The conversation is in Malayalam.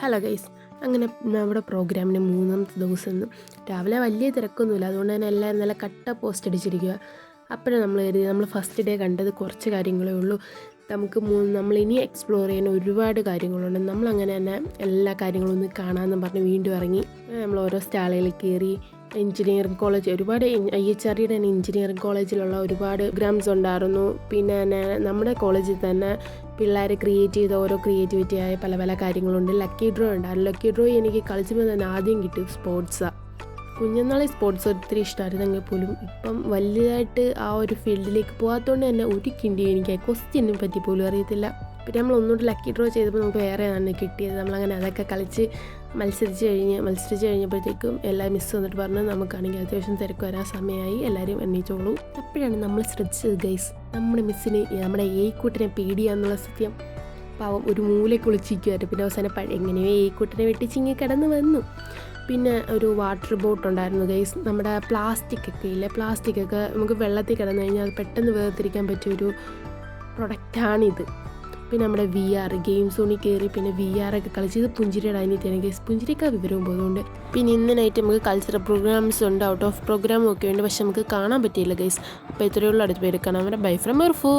ഹലോ ഗൈസ്, അങ്ങനെ നമ്മുടെ പ്രോഗ്രാമിന് മൂന്നാമത്തെ ദിവസം രാവിലെ വലിയ തിരക്കൊന്നുമില്ല. അതുകൊണ്ട് തന്നെ എല്ലാവരും നല്ല കട്ട പോസ്റ്റ് അടിച്ചിരിക്കുക. അപ്പോഴാണ് നമ്മൾ ഫസ്റ്റ് ഡേ കണ്ടത് കുറച്ച് കാര്യങ്ങളേ ഉള്ളൂ. നമ്മളിനി എക്സ്പ്ലോർ ചെയ്യുന്ന ഒരുപാട് കാര്യങ്ങളുണ്ട്. നമ്മളങ്ങനെ തന്നെ എല്ലാ കാര്യങ്ങളും ഒന്ന് കാണാമെന്ന് പറഞ്ഞ് വീണ്ടും ഇറങ്ങി. നമ്മൾ ഓരോ സ്റ്റാളുകളിൽ കയറി. എഞ്ചിനീയറിംഗ് കോളേജ്, ഒരുപാട് IHRDയുടെ തന്നെ എഞ്ചിനീയറിംഗ് കോളേജിലുള്ള ഒരുപാട് പ്രോഗ്രാംസ് ഉണ്ടായിരുന്നു. പിന്നെ തന്നെ നമ്മുടെ കോളേജിൽ തന്നെ പിള്ളേർ ക്രിയേറ്റ് ചെയ്ത ഓരോ ക്രിയേറ്റിവിറ്റിയായ പല പല കാര്യങ്ങളുണ്ട്. ലക്കി ഡ്രോ ഉണ്ടായിരുന്നു. ലക്കി ഡ്രോ എനിക്ക് കളിച്ചപ്പോൾ തന്നെ ആദ്യം കിട്ടി സ്പോർട്സാണ്. കുഞ്ഞുനാളെ സ്പോർട്സ് ഒത്തിരി ഇഷ്ടമായിരുന്നെങ്കിൽ പോലും ഇപ്പം വലുതായിട്ട് ആ ഒരു ഫീൽഡിലേക്ക് പോകാത്തതുകൊണ്ട് തന്നെ ഒരു കിണ്ടി എനിക്ക് ക്വസ്റ്റ്യനെ പറ്റി പോലും അറിയത്തില്ല. പിന്നെ നമ്മൾ ഒന്നുകൂടി ലക്കി ഡ്രോ ചെയ്തപ്പോൾ നമുക്ക് വേറെയാണ് കിട്ടിയത്. നമ്മളങ്ങനെ അതൊക്കെ കളിച്ച് മത്സരിച്ച് കഴിഞ്ഞപ്പോഴത്തേക്കും എല്ലാ മിസ് വന്നിട്ട് പറഞ്ഞ് നമുക്കാണെങ്കിൽ അത്യാവശ്യം തിരക്ക് വരാൻ സമയമായി, എല്ലാവരും എണ്ണീച്ചോളൂ. അപ്പോഴാണ് നമ്മൾ ശ്രദ്ധിച്ചത് ഗൈസ്, നമ്മുടെ മിസ്സിന് നമ്മുടെ കൂട്ടിനെ പേടിയാന്നുള്ള സത്യം. പാവം ഒരു മൂലയ്ക്ക് ഒളിച്ചിരിക്കുമായിരുന്നു. പിന്നെ അവസാനം എങ്ങനെയോ കൂട്ടിനെ വെട്ടിച്ചിങ്ങി കിടന്ന് വന്നു. പിന്നെ ഒരു വാട്ടർ ബോട്ട് ഉണ്ടായിരുന്നു ഗൈസ്. നമ്മുടെ പ്ലാസ്റ്റിക്കൊക്കെ നമുക്ക് വെള്ളത്തിൽ കിടന്നു കഴിഞ്ഞാൽ അത് പെട്ടെന്ന് വേർതിരിക്കാൻ പറ്റിയൊരു പ്രൊഡക്റ്റാണിത്. പിന്നെ നമ്മുടെ VR ഗെയിം സോണിൽ കയറി പിന്നെ VR ഒക്കെ കളിച്ച് ഇത് പുഞ്ചിരിയുടെ അതിനകത്താണ് ഗൈസ്. പുഞ്ചിരിയൊക്കെ വിവരവും പോകുന്നുണ്ട്. പിന്നെ ഇന്ന് നൈറ്റ് നമുക്ക് കൾച്ചറൽ പ്രോഗ്രാംസ് ഉണ്ട്, ഔട്ട് ഓഫ് പ്രോഗ്രാമും ഒക്കെ ഉണ്ട്. പക്ഷെ നമുക്ക് കാണാൻ പറ്റിയില്ല ഗൈസ്. അപ്പോൾ ഇത്രയുള്ള അടുത്ത് പേര് കാണാൻ. Bye from എർഫോ.